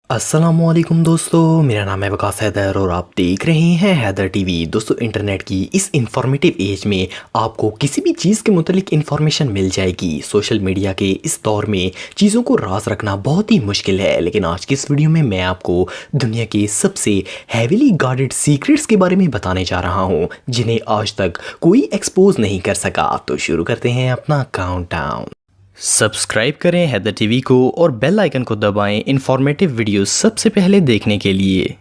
अस्सलामुअलैकुम दोस्तों, मेरा नाम है वकास हैदर और आप देख रहे हैं हैदर टीवी। दोस्तों, इंटरनेट की इस इंफॉर्मेटिव एज में आपको किसी भी चीज़ के मुतालिक इंफॉर्मेशन मिल जाएगी। सोशल मीडिया के इस दौर में चीज़ों को राज रखना बहुत ही मुश्किल है, लेकिन आज की इस वीडियो में मैं आपको दुनिया के सबसे हैवीली गार्डेड सीक्रेट्स के बारे में बताने जा रहा हूँ, जिन्हें आज तक कोई एक्सपोज नहीं कर सका। तो शुरू करते हैं अपना काउंटडाउन। सब्सक्राइब करें हैदर टीवी को और बेल आइकन को दबाएं इंफॉर्मेटिव वीडियोस सबसे पहले देखने के लिए।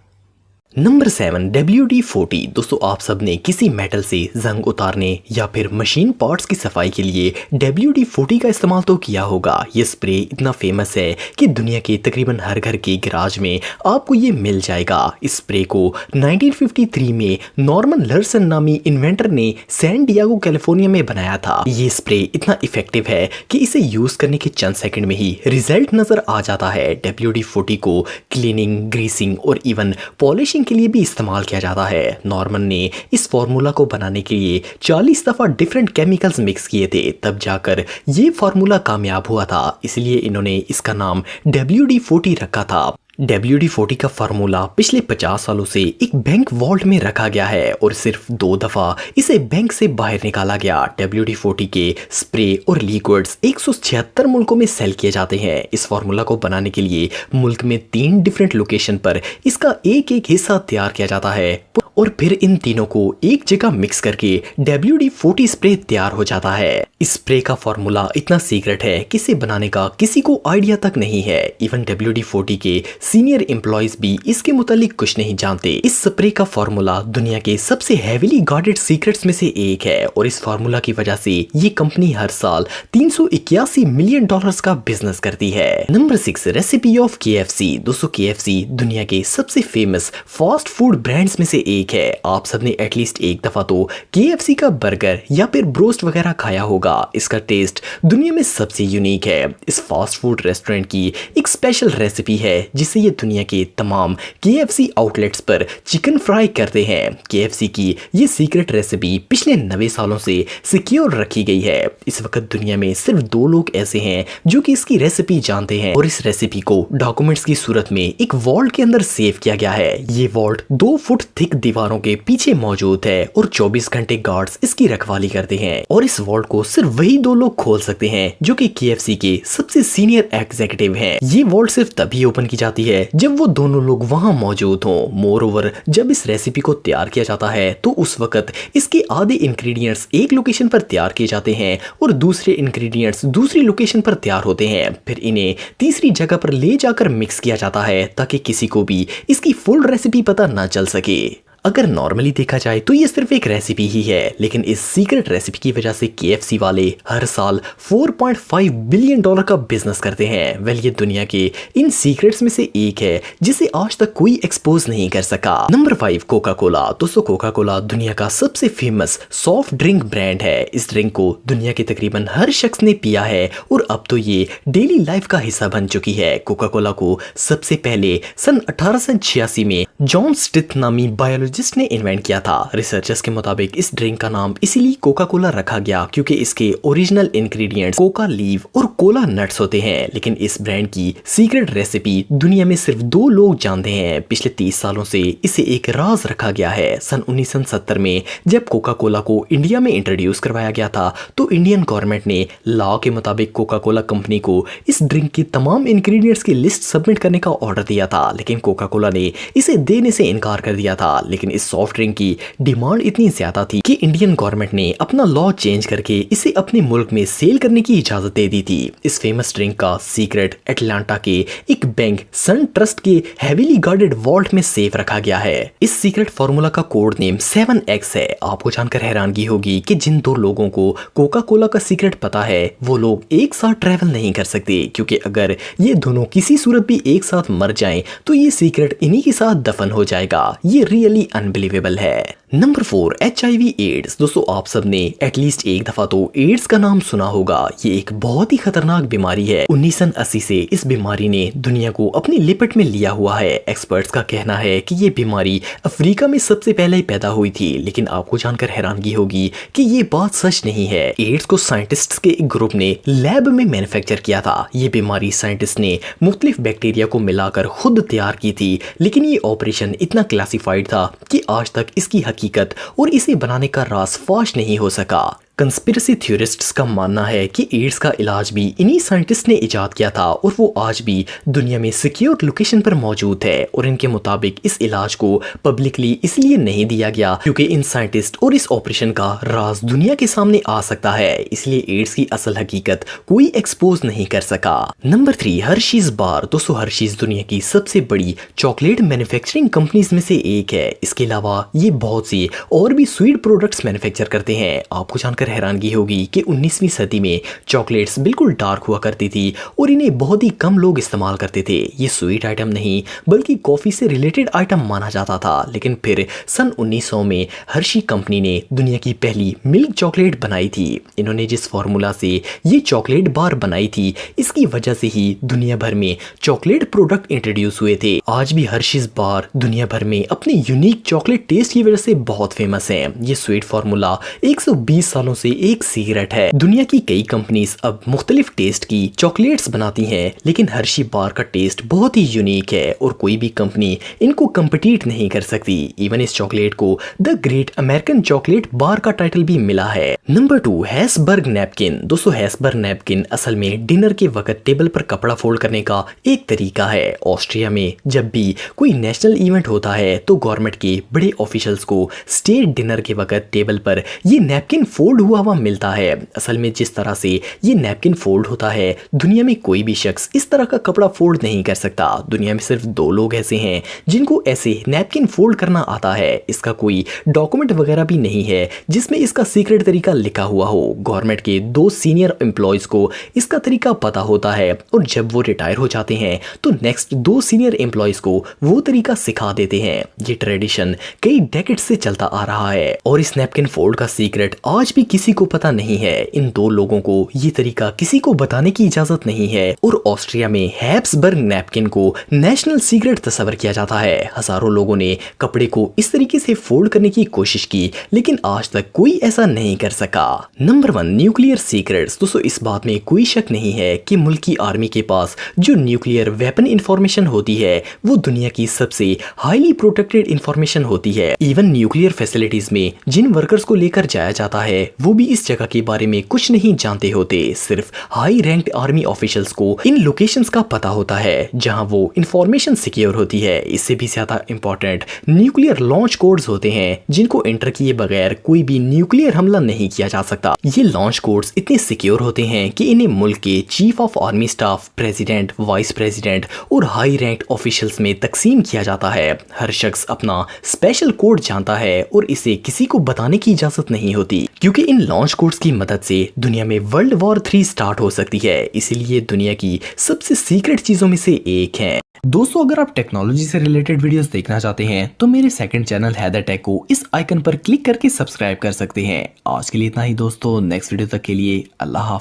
Number 7, WD-40। दोस्तों, आप सब ने किसी मेटल से जंग उतारने या फिर मशीन पार्ट्स की सफाई के लिए WD-40 का इस्तेमाल तो किया होगा। ये स्प्रे इतना फेमस है कि दुनिया के तकरीबन हर घर के गैराज में आपको ये मिल जाएगा। इस स्प्रे को 1953 में नॉर्मन लर्सन नामी इन्वेंटर ने सैन डिएगो कैलिफोर्निया में बनाया था। ये स्प्रे इतना इफेक्टिव है कि इसे यूज करने के चंद सेकंड में ही रिजल्ट नजर आ जाता है। WD-40 को क्लीनिंग, ग्रीसिंग और इवन पॉलिशिंग के लिए भी इस्तेमाल किया जाता है। नॉर्मन ने इस फार्मूला को बनाने के लिए 40 दफा डिफरेंट केमिकल्स मिक्स किए थे, तब जाकर ये फार्मूला कामयाब हुआ था। इसलिए इन्होंने इसका नाम WD-40 रखा था। WD-40 का फार्मूला पिछले 50 सालों से एक बैंक वॉल्ट में रखा गया है और सिर्फ 2 दफा इसे बैंक से बाहर निकाला गया। WD-40 के स्प्रे और लिक्विड्स 176 मुल्कों में सेल किए जाते हैं। इस फार्मूला को बनाने के लिए मुल्क में 3 डिफरेंट लोकेशन पर इसका एक एक हिस्सा तैयार किया जाता है और फिर इन तीनों को एक जगह मिक्स करके WD-40 स्प्रे तैयार हो जाता है। इस स्प्रे का फार्मूला इतना सीक्रेट है कि इसे बनाने का किसी को आइडिया तक नहीं है। इवन WD-40 के सीनियर एम्प्लॉइज भी इसके मुतालिक कुछ नहीं जानते। इस स्प्रे का फार्मूला दुनिया के सबसे हैवीली गार्डेड सीक्रेट्स में से एक है और इस फार्मूला की वजह से ये कंपनी हर साल $381 मिलियन का बिजनेस करती है। Number 6, recipe of KFC। दोस्तों, KFC दुनिया के सबसे फेमस फास्ट फूड ब्रांड्स में से एक है। आप सबने एटलीस्ट एक दफा तो KFC का बर्गर या फिर ब्रोस्ट वगैरह खाया होगा। इसका टेस्ट दुनिया में सबसे यूनिक है। इस फास्ट फूड रेस्टोरेंट की एक स्पेशल रेसिपी है जिसे ये दुनिया के तमाम KFC आउटलेट्स पर चिकन फ्राई करते हैं। KFC की ये सीक्रेट रेसिपी पिछले 90 सालों से सिक्योर रखी गई है। इस वक्त दुनिया में सिर्फ 2 लोग ऐसे हैं जो कि इसकी रेसिपी जानते हैं और इस रेसिपी को डॉक्यूमेंट्स की सूरत में एक वॉल्ट के अंदर सेव किया गया है। ये वॉल्ट 2 फुट थिक दीवारों के पीछे मौजूद है और 24 घंटे गार्ड्स इसकी रखवाली करते हैं और इस वॉल्ट को सिर्फ वही 2 लोग खोल सकते हैं जो कि KFC के सबसे सीनियर एग्जीक्यूटिव हैं। ये वॉल्ट सिर्फ तभी ओपन की जाती है जब वो दोनों लोग वहां मौजूद हों। मोर ओवर, जब इस रेसिपी को तैयार किया जाता है तो उस वक्त इसके आधे इंग्रेडिएंट्स एक लोकेशन पर तैयार किए जाते हैं और दूसरे इंग्रेडिएंट्स दूसरी लोकेशन पर तैयार होते हैं। फिर इन्हें तीसरी जगह पर ले जाकर मिक्स किया जाता है ताकि किसी को भी इसकी फुल रेसिपी पता ना चल सके। अगर नॉर्मली देखा जाए तो ये सिर्फ एक रेसिपी ही है, लेकिन इस सीक्रेट रेसिपी की वजह से KFC वाले हर साल $4.5 बिलियन का बिजनेस करते हैं। वेल, ये दुनिया के इन सीक्रेट्स में से एक है जिसे आज तक कोई एक्सपोज नहीं कर सका। Number 5, Coca Cola. दोस्तों, कोका कोला दुनिया का सबसे फेमस सॉफ्ट ड्रिंक ब्रांड है। इस ड्रिंक को दुनिया के तकरीबन हर शख्स ने पिया है और अब तो ये डेली लाइफ का हिस्सा बन चुकी है। कोका कोला को सबसे पहले सन 1886 में जॉन स्टिथ नामी बायोलॉजिस्ट ने इन्वेंट किया था। रिसर्चर्स के मुताबिक इस ड्रिंक का नाम इसीलिए कोका कोला रखा गया क्योंकि इसके ओरिजिनल इंग्रेडिएंट्स कोका लीव और कोला नट्स होते हैं। लेकिन इस ब्रांड की सीक्रेट रेसिपी दुनिया में सिर्फ 2 लोग जानते हैं। पिछले 30 सालों से इसे एक राज रखा गया है। सन 1970 में जब कोका कोला को इंडिया में इंट्रोड्यूस करवाया गया था तो इंडियन गवर्नमेंट ने लॉ के मुताबिक कोका कोला कंपनी को इस ड्रिंक के तमाम इंग्रेडिएंट्स की लिस्ट सबमिट करने का ऑर्डर दिया था, लेकिन कोका कोला ने इसे देने से इनकार कर दिया था। लेकिन इस सॉफ्ट ड्रिंक की डिमांड इतनी ज्यादा थी कि इंडियन गवर्नमेंट ने अपना लॉ चेंज करके इसे अपने मुल्क में सेल करने की इजाजत दे दी थी। इस फेमस ड्रिंक का सीक्रेट अटलांटा के एक बैंक सन ट्रस्ट के हैवीली गार्डेड वॉल्ट में सेफ रखा गया है। इस सीक्रेट फार्मूला का कोड नेम 7X है। आपको जानकर हैरानगी होगी कि जिन 2 लोगों को कोका कोला का सीक्रेट पता है वो लोग एक साथ ट्रैवल नहीं कर सकते, क्योंकि अगर ये दोनों किसी सूरत भी एक साथ मर जाएं तो ये सीक्रेट इन्हीं के साथ दफन हो जाएगा। ये रियली अनबिलीवेबल है। Number 4, HIV AIDS. दोस्तों आप सबने एटलीस्ट एक दफा तो एड्स का नाम सुना होगा। ये एक बहुत ही खतरनाक बीमारी है। 1980 से इस बीमारी ने दुनिया को अपनी लिपट में लिया हुआ है। एक्सपर्ट्स का कहना है कि ये बीमारी अफ्रीका में सबसे पहले ही पैदा हुई थी, लेकिन आपको जानकर हैरानगी होगी कि ये बात सच नहीं है। एड्स को साइंटिस्ट्स के एक ग्रुप ने लैब में मैन्युफैक्चर किया था। ये बीमारी साइंटिस्ट ने मुख्तलिफ बैक्टीरिया को मिलाकर खुद तैयार की थी, लेकिन ये ऑपरेशन इतना क्लासिफाइड था कि आज तक इसकी हकीकत और इसे बनाने का राज फाश नहीं हो सका। कंस्पिरेसी थ्योरिस्ट्स का मानना है कि एड्स का इलाज भी इन्हीं साइंटिस्ट ने इजाद किया था और वो आज भी दुनिया में सिक्योर लोकेशन पर मौजूद है। और इनके मुताबिक इस इलाज को पब्लिकली इसलिए नहीं दिया गया क्योंकि इन साइंटिस्ट और इस ऑपरेशन का राज दुनिया के सामने आ सकता है, इसलिए एड्स की असल हकीकत कोई एक्सपोज नहीं कर सका। नंबर 3, हर्शीज बार। दोस्तों हर्शीज दुनिया की सबसे बड़ी चॉकलेट मैन्युफैक्चरिंग कंपनीज में से एक है। इसके अलावा ये बहुत सी और भी स्वीट प्रोडक्ट्स मैन्युफैक्चर करते हैं। आपको जानकर हैरानगी होगी कि 19वीं सदी में चॉकलेट्स बिल्कुल डार्क हुआ करती थी और इन्हें बहुत ही कम लोग इस्तेमाल करते थे। ये स्वीट आइटम नहीं बल्कि कॉफी से रिलेटेड आइटम माना जाता था। लेकिन फिर सन 1900 में हर्शी कंपनी ने दुनिया की पहली मिल्क चॉकलेट बनाई थी। इन्होंने जिस फॉर्मूला से ये चॉकलेट बार बनाई थी, इसकी वजह से ही दुनिया भर में चॉकलेट प्रोडक्ट इंट्रोड्यूस हुए थे। आज भी हर्शीज बार दुनिया भर में अपने यूनिक चॉकलेट टेस्ट की वजह से बहुत फेमस है। ये स्वीट फॉर्मूला 120 सालों से एक सीक्रेट है। दुनिया की कई कंपनीज अब मुख्तलिफ टेस्ट की चॉकलेट्स बनाती हैं, लेकिन हर्शी बार का टेस्ट बहुत ही यूनिक है और कोई भी कंपनी इनको कम्पिटिट नहीं कर सकती। इवन इस चॉकलेट को the great American chocolate bar का टाइटल भी मिला है। नंबर 2, हैसबर्ग नैपकिन। दोस्तों हैसबर्ग नैपकिन असल में डिनर के वक्त टेबल पर कपड़ा फोल्ड करने का एक तरीका है। ऑस्ट्रिया में जब भी कोई नेशनल इवेंट होता है तो गवर्नमेंट के बड़े ऑफिशियल्स को स्टेट डिनर के वक्त टेबल पर ये नैपकिन फोल्ड हुआ मिलता है। असल में जिस तरह से ये नैपकिन फोल्ड होता है, दुनिया में कोई भी शख्स इस तरह का कपड़ा फोल्ड नहीं कर सकता। दुनिया में सिर्फ 2 लोग ऐसे हैं जिनको ऐसे नैपकिन फोल्ड करना आता है। इसका कोई डॉक्यूमेंट वगैरह भी नहीं है जिसमें इसका सीक्रेट तरीका लिखा हुआ हो। गवर्नमेंट के 2 सीनियर एम्प्लॉयज को इसका तरीका पता होता है और जब वो रिटायर हो जाते हैं तो नेक्स्ट 2 सीनियर एम्प्लॉयज को वो तरीका सिखा देते हैं। ये ट्रेडिशन कई डेकेड से चलता आ रहा है और इस नैपकिन फोल्ड का सीक्रेट आज भी किसी को पता नहीं है। इन 2 लोगों को ये तरीका किसी को बताने की इजाजत नहीं है और ऑस्ट्रिया में हैब्सबर्ग नैपकिन को नेशनल सीक्रेट तस्वर किया जाता है। हजारों लोगों ने कपड़े को इस तरीके से फोल्ड करने की कोशिश की, लेकिन आज तक कोई ऐसा नहीं कर सका। Number 1, nuclear secrets. दोस्तों इस बात में कोई शक नहीं है कि मुल्क की आर्मी के पास जो न्यूक्लियर वेपन इंफॉर्मेशन होती है वो दुनिया की सबसे हाईली प्रोटेक्टेड इंफॉर्मेशन होती है। इवन न्यूक्लियर फैसिलिटीज में जिन वर्कर्स को लेकर जाया जाता है वो भी इस जगह के बारे में कुछ नहीं जानते होते। सिर्फ हाई रैंक्ड आर्मी ऑफिशियल्स को इन लोकेशंस का पता होता है जहां वो इंफॉर्मेशन सिक्योर होती है। इससे भी ज्यादा इंपॉर्टेंट न्यूक्लियर लॉन्च कोड्स होते हैं जिनको एंटर किए बगैर कोई भी न्यूक्लियर हमला नहीं किया जा सकता। ये लॉन्च कोड्स इतने सिक्योर होते हैं कि इन्हें मुल्क के chief of army staff, president, vice president और हाई रैंक्ड ऑफिशियल्स में तकसीम किया जाता है। हर शख्स अपना स्पेशल कोड जानता है और इसे किसी को बताने की इजाजत नहीं होती क्योंकि इन लॉन्च कोड्स की मदद से दुनिया में वर्ल्ड वॉर 3 स्टार्ट हो सकती है। इसीलिए दुनिया की सबसे सीक्रेट चीजों में से एक है। दोस्तों अगर आप टेक्नोलॉजी से रिलेटेड वीडियोस देखना चाहते हैं तो मेरे सेकंड चैनल हैदर टेक को इस आइकन पर क्लिक करके सब्सक्राइब कर सकते हैं। आज के लिए इतना ही दोस्तों, नेक्स्ट वीडियो तक के लिए अल्लाह हाफ़िज़।